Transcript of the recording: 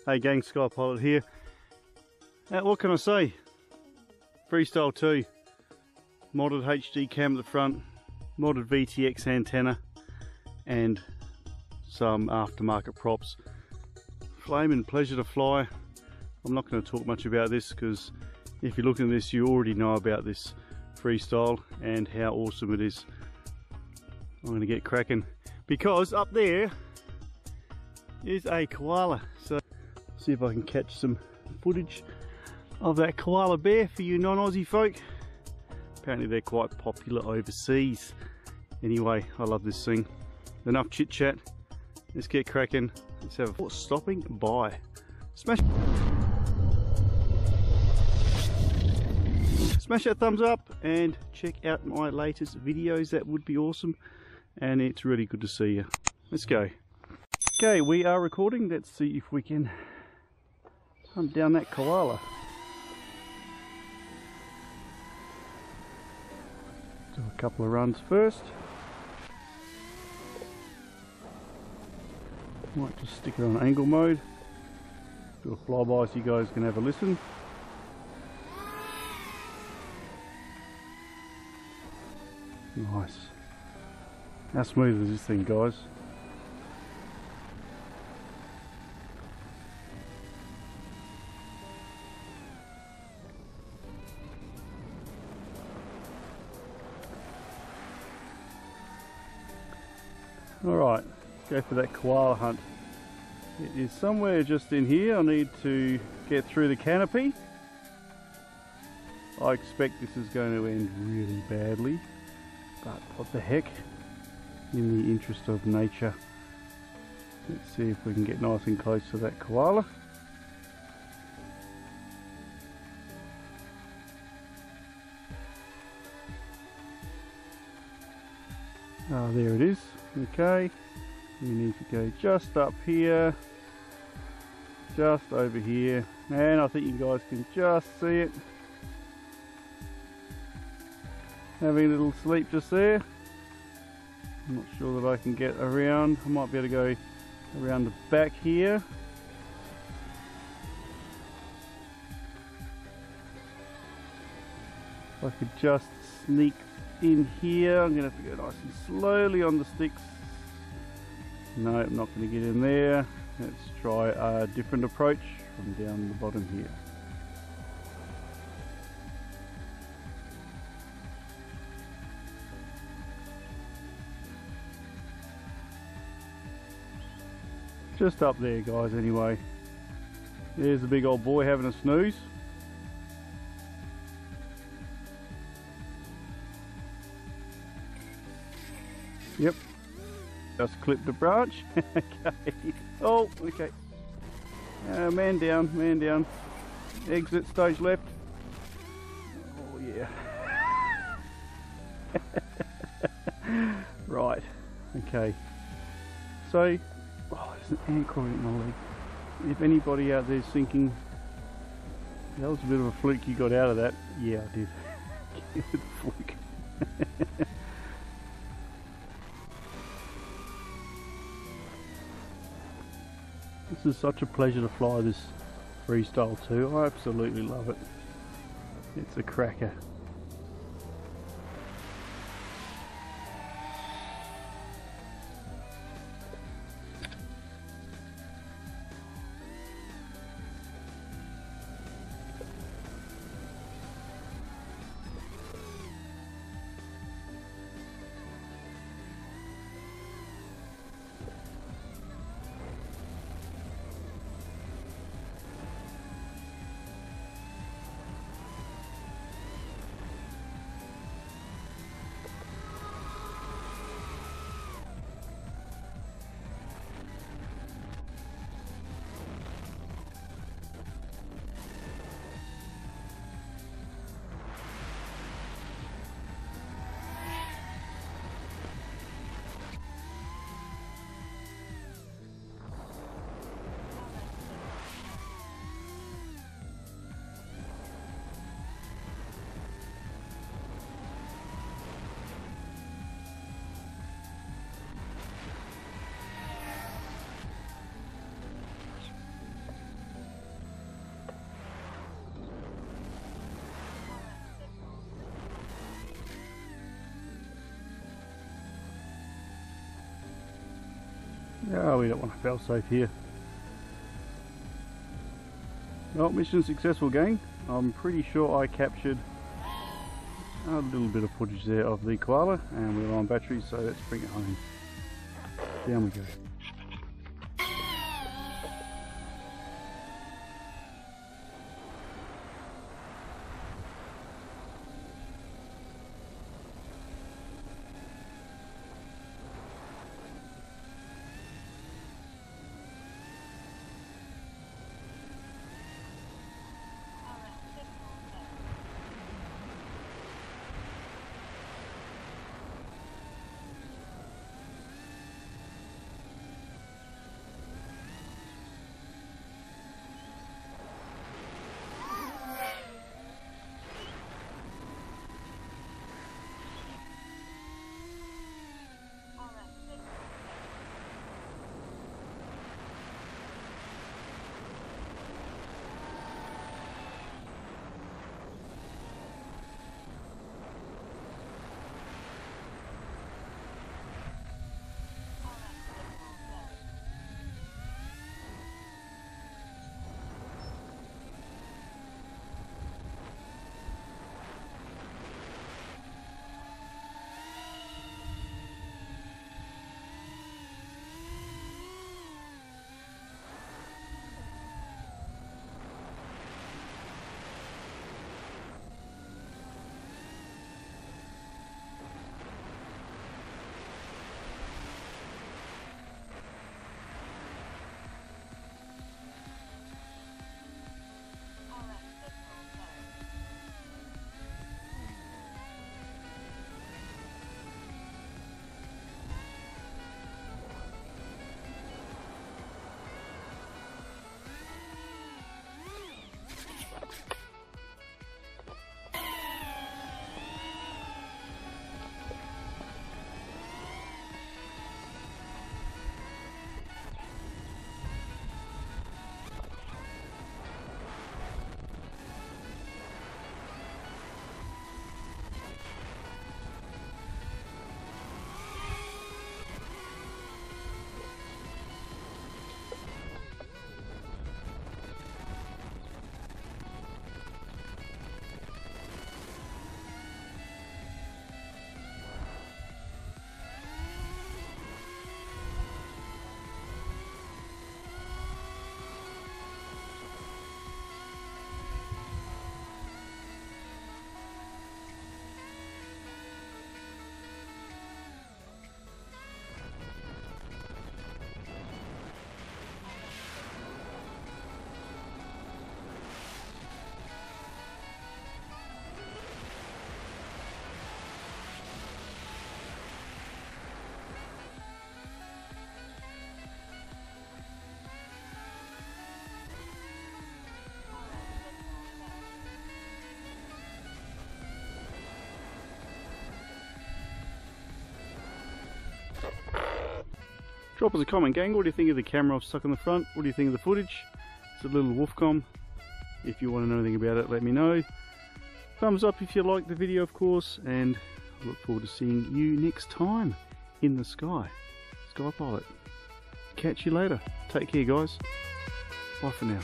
Hey gang, Skypilot here. What can I say? Freestyle 2, modded HD cam at the front, modded VTX antenna, and some aftermarket props. Flaming pleasure to fly. I'm not going to talk much about this because if you're looking at this, you already know about this Freestyle and how awesome it is. I'm going to get cracking because up there is a koala. So see if I can catch some footage of that koala bear for you non-Aussie folk. Apparently they're quite popular overseas. Anyway, I love this thing. Enough chit chat. Let's get cracking. Let's have a stopping by. Smash that thumbs up and check out my latest videos. That would be awesome. And it's really good to see you. Let's go. Okay, we are recording. Let's see if we can hunt down that koala. Do a couple of runs first. Might just stick it on angle mode. Do a flyby so you guys can have a listen. Nice. How smooth is this thing, guys? Alright, go for that koala hunt. It is somewhere just in here. I need to get through the canopy. I expect this is going to end really badly, but what the heck, in the interest of nature. Let's see if we can get nice and close to that koala. Ah, there it is. Okay, we need to go just up here, just over here, and I think you guys can just see it. Having a little sleep just there. I'm not sure that I can get around. I might be able to go around the back here. If I could just sneak in here. I'm going to have to go nice and slowly on the sticks. No, I'm not going to get in there. Let's try a different approach from down the bottom here. Just up there, guys, anyway. There's the big old boy having a snooze. Yep, just clipped a branch. Okay. Oh, okay. Man down, man down. Exit stage left. Oh yeah. Right. Okay. So, oh, there's an ant crawling at my leg. If anybody out there is thinking that was a bit of a fluke you got out of that, yeah, I did. It was a fluke. This is such a pleasure to fly this Freestyle 2. I absolutely love it. It's a cracker. Oh, we don't want to fail safe here. Well, mission successful gang. I'm pretty sure I captured a little bit of footage there of the koala, and we're on batteries, so let's bring it home. Down we go. Drop us a comment, gang. What do you think of the camera I've stuck on the front? What do you think of the footage? It's a little Wolfcom. If you want to know anything about it, let me know. Thumbs up if you like the video, of course, and I look forward to seeing you next time in the sky. Sky Pilot. Catch you later. Take care, guys. Bye for now.